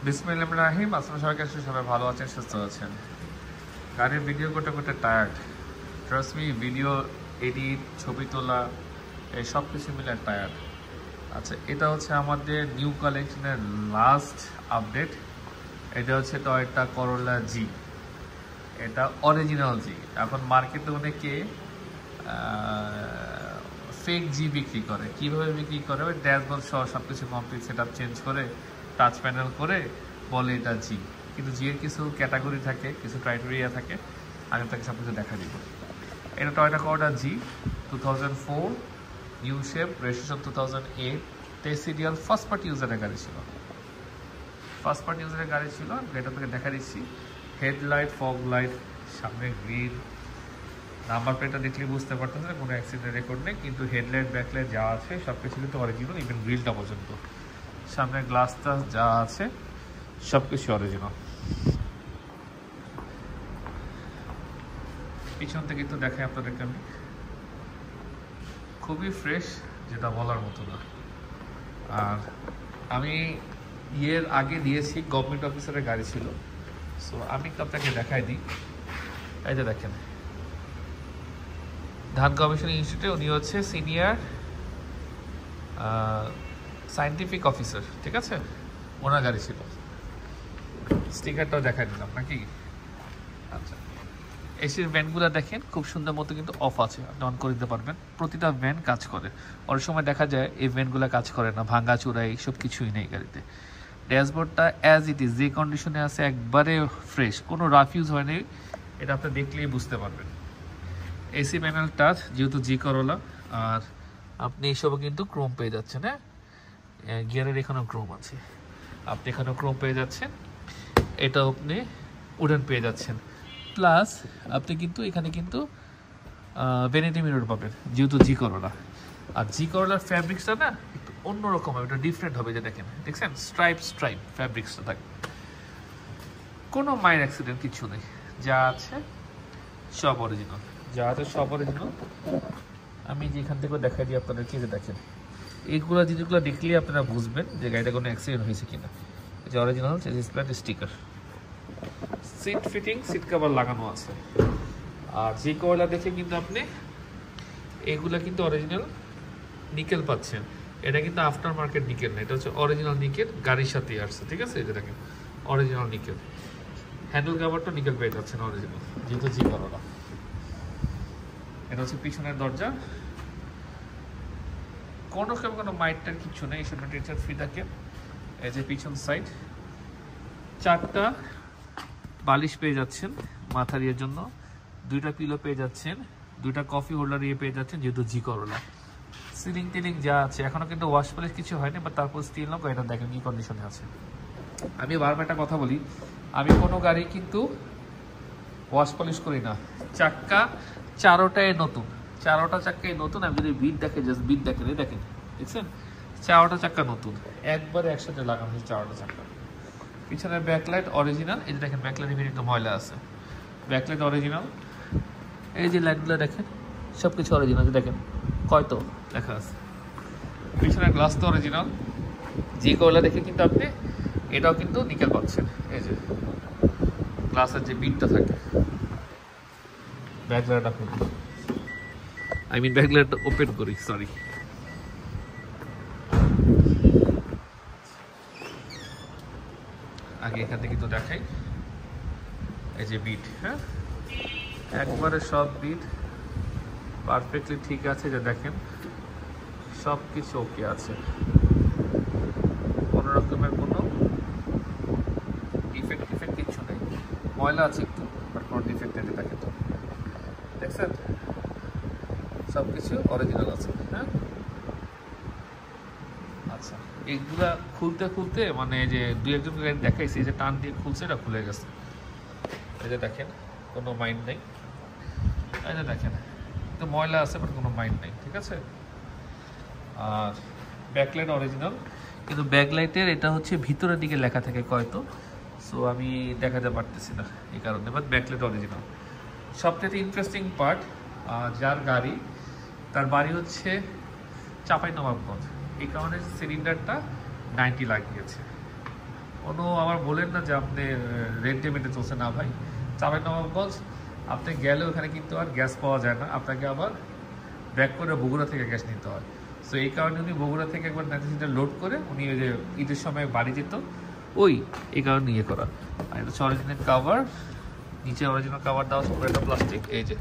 বিসমিল্লাহির রহমানির রহিম। আসসালামু আলাইকুম, সবাই ভালো আছেন, সুস্থ আছেন। গাড়ির ভিডিও করতে করতে tired, trust me. Video edit, ছবি তোলা, এই সব কিছু মিলে টায়ার্ড। আচ্ছা, এটা হচ্ছে আমাদের নিউ কালেকশনের লাস্ট আপডেট। এটা হচ্ছে টয়োটা করোলা জি। এটা অরিজিনাল জি। এখন মার্কেটে অনেকে ফেক জি বিক্রি করে। কীভাবে বিক্রি করে? ওই ড্যাশবোর্ড সহ সব কিছু কমপ্লিট সেট আপ চেঞ্জ করে, টাচ প্যানেল করে বলে এটা জি। কিন্তু জি এর কিছু ক্যাটাগরি থাকে, কিছু ক্রাইটেরিয়া থাকে। আমি তাকে সব কিছু দেখা দিব। এটা Toyota Corolla G 2004, new shape, registration 2008, 23 serial, first party ইউজারের গাড়ি ছিল। ফার্স্ট পার্টি ইউজারের গাড়ি ছিল। এটা থেকে দেখা দিচ্ছি। হেডলাইট, ফগ লাইট, সামনে গ্রিল, নাম্বার প্লেটটা দেখলে বুঝতে পারতেছে না কোনো অ্যাক্সিডেন্ট রেকর্ড নেই, কিন্তু হেডলাইট, ব্যাকলাইট যা আছে সব কিছু কিন্তু অরিজিনাল, ইভেন গ্রিলটা পর্যন্ত। সামনে গ্লাসটা যা আছে সব কিছু অরিজিনাল। পিছন থেকে একটু দেখাই আপনাদেরকে আমি। খুবই ফ্রেশ, যেটা বলার মতো না। আর আমি ইয়ের আগে দিয়েছি, গভর্নমেন্ট অফিসারের গাড়ি ছিল। সো আমি একটু আপনাকে দেখাই দিই। এই যে দেখেন, ধান গবেষণা ইনস্টিটিউটে উনি হচ্ছে সিনিয়র সায়েন্টিফিক অফিসার, ঠিক আছে? ওনার গাড়ি ছিল। স্টিকারটাও দেখাই দিলাম নাকি? আচ্ছা, এসির ভ্যানগুলো দেখেন খুব সুন্দর মতো কিন্তু অফ আছে, আপনি অন করে দিতে পারবেন। প্রতিটা ভ্যান কাজ করে। অনেক সময় দেখা যায় এই ভ্যানগুলো কাজ করে না, ভাঙা চূড়া এইসব কিছুই নেই গাড়িতে। ড্যাশবোর্ডটা অ্যাজ ইট ইজ, যে কন্ডিশনে আছে একবারে ফ্রেশ, কোনো রাফ ইউজ হয়নি। এটা আপনি দেখলেই বুঝতে পারবেন। এসি প্যানেল টাচ, যেহেতু জি করোলা। আর আপনি এইসবও কিন্তু ক্রোম পেয়ে যাচ্ছেন। হ্যাঁ, গিয়ারের এখানেও ক্রোম আছে, আপনি এখানেও ক্রোম পেয়ে যাচ্ছেন। এটাও আপনি উডেন পেয়ে যাচ্ছেন। প্লাস আপনি কিন্তু এখানে কিন্তু ভ্যানিটি মিরর পাবেন, যেহেতু জি করোলা। আর জি করোলার ফ্যাব্রিক্সটা না একটু অন্যরকম হবে, এটা ডিফারেন্ট হবে। যে দেখেন, দেখছেন স্ট্রাইপ ফ্যাব্রিক্সটা থাকে। কোনো মাইর অ্যাক্সিডেন্ট কিছু নেই, যা আছে সব অরিজিনাল। যা আছে সব অরিজিনাল। আমি যেখান থেকে দেখাই দিই আপনাদেরকে, যে দেখেন এইগুলো জিনিসগুলো দেখলে আপনারা বুঝবেন যে গাড়িটা কোনো অ্যাক্সিডেন্ট হয়েছে কিনা। যে original chassis plate, sticker, seat fitting, seat cover লাগানো আছে। আর যে কয়লা দেখে কিন্তু আপনি এগুলা কিন্তু অরিজিনাল নিকেল পাচ্ছেন। এটা কিন্তু আফটার মার্কেট নিকেল না, এটা হচ্ছে অরিজিনাল নিকেল, গাড়ির সাথেই আসছে, ঠিক আছে? এটা দেখেন অরিজিনাল নিকেল। হ্যান্ডেল কাভারটা নিকেল পেয়ে যাচ্ছেন অরিজিনাল, যেহেতু জি করোলা। এটা হচ্ছে পিছনের দরজা। কোনো মাইটটার কিছু নেই, সেটা টিচার ফ্রি থাকে। এই যে পিছন সাইড, 4টা বালিশ পেয়ে যাচ্ছেন মাথার ইয়ের জন্য, 2টা পিলো পেয়ে যাচ্ছেন, 2টা কফি হোল্ডার ইয়ে পেয়ে যাচ্ছেন, যেহেতু জি করোলা। সিলিং টিলিং যা আছে, এখনো কিন্তু ওয়াশ পলিশ কিছু হয়নি, বা তারপর স্টিল লোক এটা দেখেন কি কন্ডিশনে আছে। আমি বারবার একটা কথা বলি, আমি কোনো গাড়ি কিন্তু ওয়াশ পলিশ করি না। চাক্কা চারোটায় নতুন, চারোটা চাক্কায় নতুন। আমি যদি বিট দেখে, জাস্ট বিট দেখেন, এই দেখেন, দেখছেন চারোটা চাক্কা নতুন, একবারে একসাথে লাগানো হয়েছে চারোটা চাক্কা। পিছনের ব্যাকলাইট অরিজিনাল। এই যে দেখেন ব্যাকলাইটের ভিতরে একটু ময়লা আছে, ব্যাকলাইট অরিজিনাল। এই যে লাইটগুলো দেখেন সব কিছু অরিজিনাল, দেখেন হয়তো লেখা আছে। পিছনের গ্লাস তো অরিজিনাল। যে কয়লা দেখে কিন্তু আপনি এটাও কিন্তু নিকেল পাচ্ছেন। এই যে গ্লাসের যে বিটটা থাকে। ব্যাকলাইট আপনি, আই মিন ব্যাকলাইটটা ওপেন করি, সরি। আগে এখান থেকে তো দেখাই। এই যে বিট, হ্যাঁ একবারে সব বিট পারফেক্টলি ঠিক আছে। যে দেখেন সব কিছু ওকে আছে, কোনো রকমের কোনো ডিফেক্ট কিছু নেই। ময়লা আছে একটু, বাট কোনো ডিফেক্ট নেই। দেখেন তো, দেখছেন সব কিছু অরিজিনাল আছে। হ্যাঁ, আচ্ছা, এইগুলা খুলতে মানে যে 2-1 গাড়ি দেখাইছি, যে টান দিয়ে খুলছে, এটা খুলে গেছে। এই যে দেখেন কোনো মাইন্ড নেই। এই যে দেখেন তো ময়লা আছে, বাট কোনো মাইন্ড নেই, ঠিক আছে? আর ব্যাকলাইট অরিজিনাল, কিন্তু ব্যাকলাইটের এটা হচ্ছে ভিতরের দিকে লেখা থাকে হয়তো, সো আমি দেখাতে পারতেছি না এই কারণে, বাট ব্যাকলাইট অরিজিনাল। সবথেকে ইন্টারেস্টিং পার্ট, যার গাড়ি, তার বাড়ি হচ্ছে চাঁপাইনবাবগঞ্জ, এই কারণে সিলিন্ডারটা 90 লাগিয়েছে। কোনো আবার বলেন না যে আপনি রেন্টে মেটে চলছে না ভাই। চাঁপাইনবাবগঞ্জ আপনি গেলে ওখানে কিন্তু আর গ্যাস পাওয়া যায় না, আপনাকে আবার ব্যাক করে বগুড়া থেকে গ্যাস নিতে হয়। সো এই কারণে উনি বগুড়া থেকে একবার 96 লোড করে উনি ওই যে ঈদের সময় বাড়ি যেত, এই কারণে ইয়ে করা। আর এটা হচ্ছে অরিজিনাল কাভার, নিচে অরিজিনাল কাভার দেওয়া আছে, একটা প্লাস্টিক। এই যে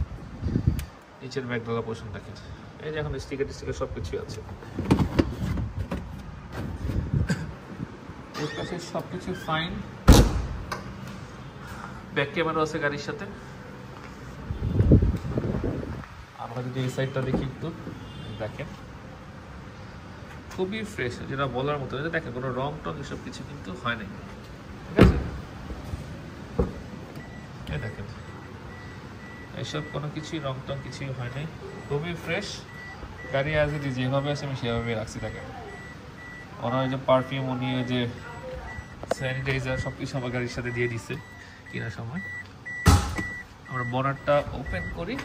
নিচের ব্যাগডালা পোর্শন দেখেন, এই যে এখন স্টিকার টিস্টিকার সব কিছুই আছে। এর কাছে সব কিছু ফাইন। ব্যাক ক্যামেরা আছে গাড়ির সাথে। আমরা যদি এই সাইডটা দেখি একটু দেখেন, খুবই ফ্রেশ, যেটা বলার মতো। দেখেন কোনো রং টং এসব কিছু কিন্তু হয় নাই, ঠিক আছে? এই দেখেন এসব কোনো কিছুই রং টং কিছুই হয় নাই, খুবই ফ্রেশ গাড়ি। আজ যেভাবে আছে আমি সেভাবে রাখছি। দেখেন ওনার ওই যে পারফিউম, উনি ওই যে স্যানিটাইজার সব কিছু আমার গাড়ির সাথে দিয়ে দিচ্ছে কেনার সময়। আমরা বনারটা ওপেন করি,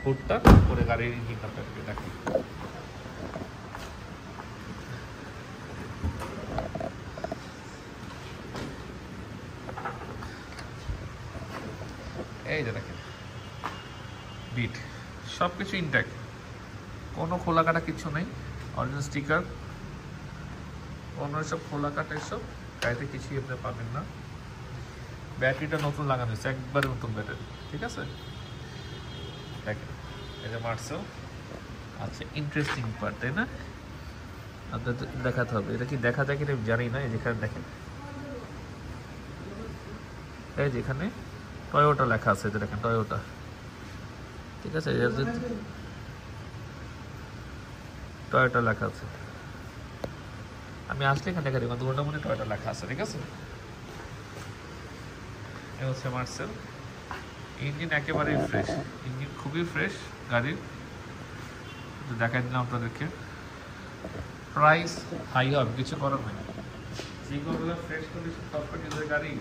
হুডটা করে গাড়ির ইঞ্জিনটা দেখেন। এই যে দেখেন বিট সব কিছু ইনট্যাক্ট, কোনো খোলা কাটা কিছু নেই। অরিজিনাল স্টিকার, কোনো সব খোলা কাটা এসব গাড়িতে কিছুই আপনি পাবেন না। ব্যাটারিটা নতুন লাগানো হয়েছে, একবারে নতুন ব্যাটারি, ঠিক আছে? দেখেন এই যে মার্সেল। আচ্ছা, ইন্টারেস্টিং পার্ট, তাই না? আপনার দেখাতে হবে, এটা কি দেখা যায় কিনা জানি না। এই যেখানে দেখেন, এই যেখানে টয়োটা লেখা আছে, এটা দেখেন টয়োটা, ঠিক আছে? টয়োটা লেখা আছে। আমি আসলে এখানে দেখা দেখুন দুটো মনে টয়োটা লেখা আছে, ঠিক আছে? এই হচ্ছে মার্সেল। ইঞ্জিন একেবারেই ফ্রেশ, ইঞ্জিন খুবই ফ্রেশ গাড়ির। দেখাই দিলাম আপনাদেরকে। প্রাইস হাই হবে, কিছু করার নেই। যেগুলো ফ্রেশ কন্ডিশন টপ কন্ডিশনের গাড়ি,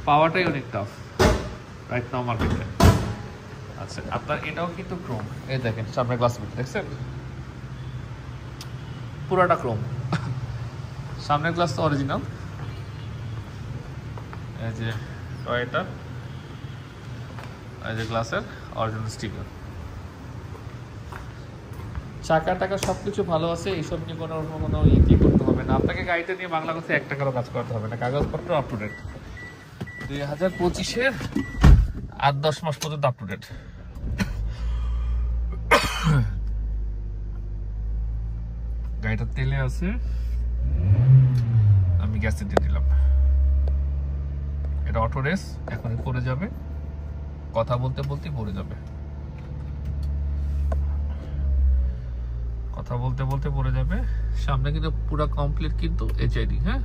পাওয়াটাই অনেক টাফ রাইট নাও মার্কেটে। আচ্ছা, আপনার এটাও কিন্তু ক্রোম। এই দেখেন সামনে গ্লাস বিট দেখছেন, পুরাটা ক্রোম। সামনের গ্লাস তো অরিজিনাল। এই যে টয়োটা, এই যে গ্লাসের অরিজিনাল স্টিকার। চাকা টাকা সব কিছু ভালো আছে, এইসব নিয়ে কোনো ইয়ে করতে হবে না। আপনাকে গাড়িতে নিয়ে বাংলা কথা 1 টাকারও কাজ করতে হবে না, কাগজপত্র আপ টু ডেট। 2025-এর 8-10 মাস পর্যন্ত আপ টু ডেট। গাড়িটা তেলে আছে, আমি গ্যাসে দিয়ে দিলাম। এটা অটো রেস, এখন পড়ে যাবে, কথা বলতে বলতে পড়ে যাবে, কথা বলতে বলতে পড়ে যাবে। সামনে কিন্তু পুরো কমপ্লিট কিন্তু এইচআইডি, হ্যাঁ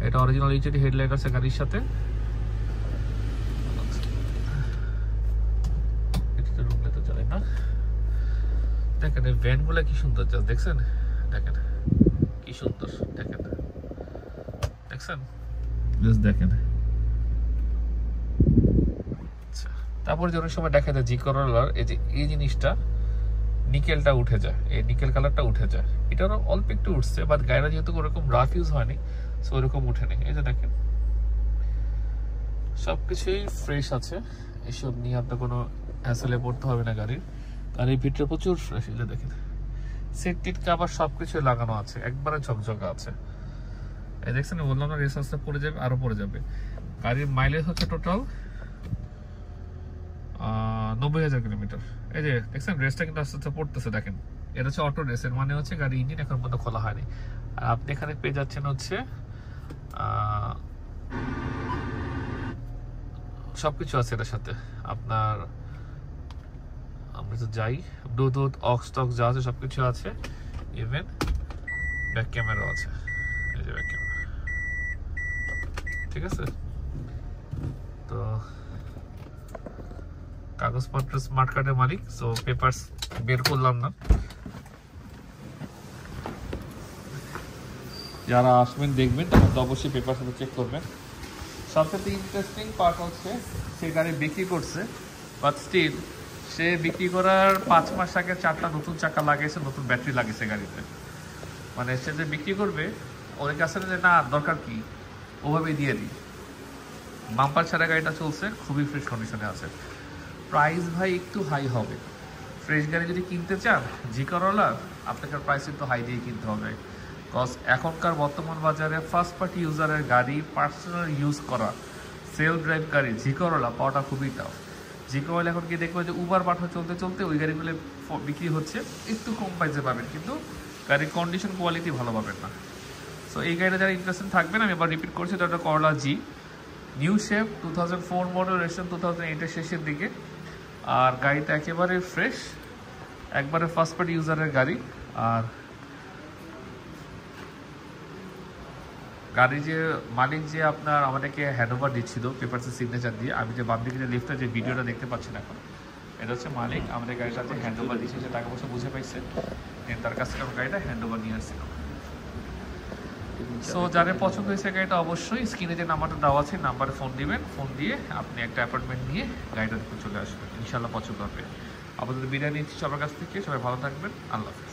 এটা অরিজিনাল এইচআইডি হেডলাইট আছে গাড়ির সাথে। এটা রুমলে তো চলে না। দেখেন এই ভ্যানগুলো কি সুন্দর, দেখছেন? দেখেন কি সুন্দর, দেখেন দেখছেন, জাস্ট দেখেন। আচ্ছা, তারপরে যে অনেক সময় দেখা যায় জি করলার এই জিনিসটা নিকেলটা উঠে যায়, এই নিকেল কালারটা উঠে যায়। এটারও অল্প একটু উঠছে, বাট গাড়িটা যেহেতু ওরকম রাফ ইউজ হয়নি, সো ওরকম উঠেনি। এই যে দেখেন সবকিছুই ফ্রেশ আছে, এসব নিয়ে আপনার কোনো হ্যাসেলে পড়তে হবে না। গাড়ির ভিতরে প্রচুর ফ্রেশ। এই যে দেখেন সিট টিট কাভার সবকিছু লাগানো আছে, একবারে ঝকঝকা আছে। এই দেখছেন, বললাম না রেস আস্তে পড়ে যাবে, আরো পড়ে যাবে। গাড়ির মাইলেজ হচ্ছে টোটাল 90,000 কিলোমিটার। এই যে দেখছেন রেসটা কিন্তু আস্তে আস্তে পড়তেছে, দেখেন এটা হচ্ছে অটো রেসের মানে হচ্ছে গাড়ি ইঞ্জিন এখন পর্যন্ত খোলা হয়নি। আর আপনি এখানে পেয়ে যাচ্ছেন হচ্ছে সবকিছু আছে এটার সাথে আপনার। আমরা তো যাই, ব্লুটুথ অক্স টক্স যা আছে সবকিছু আছে, ইভেন ব্যাক ক্যামেরাও আছে। এই যে ব্যাক ক্যামেরা, ঠিক আছে? তো কাগজপত্র স্মার্ট কার্ডের মালিক, সো পেপারস বের করলাম না। যারা আসবেন দেখবেন তখন তো অবশ্যই পেপার সাথে চেক করবেন। সবথেকে ইন্টারেস্টিং পার্ট হচ্ছে সে গাড়ি বিক্রি করছে, বাট স্টিল সে বিক্রি করার 5 মাস আগে 4টা নতুন চাকা লাগিয়েছে, নতুন ব্যাটারি লাগিয়েছে গাড়িতে। মানে সে যে বিক্রি করবে, ও ওর কাছে যে না দরকার কি ওভাবেই দিয়ে দিই। বাম্পার ছাড়া গাড়িটা চলছে, খুবই ফ্রেশ কন্ডিশনে আছে। প্রাইস ভাই একটু হাই হবে, ফ্রেশ গাড়ি যদি কিনতে চান জি করোলা আপনাকে প্রাইস একটু হাই দিয়ে কিনতে হবে, কজ এখনকার বর্তমান বাজারে ফার্স্ট পার্টি ইউজারের গাড়ি পার্সোনাল ইউজ করা সেলফ ড্রাইভ গাড়ি জি করোলা পাওয়াটা খুবই টাফ। জি করোলা এখন কি দেখবো যে উবার পাঠা চলতে চলতে ওই গাড়িগুলো বিক্রি হচ্ছে, একটু কম প্রাইসে পাবেন কিন্তু গাড়ির কন্ডিশন কোয়ালিটি ভালো পাবেন না। সো এই গাড়িটা যারা ইন্টারেস্টেড থাকবেন, আমি এবার রিপিট করছি, এটা করোলা জি, নিউ শেপ, 2004 মডেল, রেজিস্ট্রেশন 2008-এর শেষের দিকে। আর গাড়িটা একেবারে ফ্রেশ, একবারে ফার্স্ট পার্টি ইউজারের গাড়ি। আর গাড়ি যে মালিক যে আপনার আমাদেরকে হ্যান্ডওভার দিচ্ছিল পেপারসের সিগনেচার দিয়ে, আমি যে বাম দিকে যে লিফটে যে ভিডিওটা দেখতে পাচ্ছেন এখন, এটা হচ্ছে মালিক আমাদের গাড়িটাতে হ্যান্ডওভার দিচ্ছে, সে টাকা পয়সা বুঝে পাইছে, তার কাছ থেকে গাড়িটা হ্যান্ডওভার নিয়ে আসছিল। সো যাদের পছন্দ হয়েছে গাড়িটা অবশ্যই স্ক্রিনে যে নাম্বারটা দেওয়া আছে নাম্বারে ফোন দিবেন, ফোন দিয়ে আপনি একটা অ্যাপয়েন্টমেন্ট নিয়ে গাড়িটা দেখে চলে আসবেন, ইনশাল্লাহ পছন্দ হবে। আপাতত বিদায় নিচ্ছি সবার কাছ থেকে, সবাই ভালো থাকবেন, আল্লাহ হাফেজ।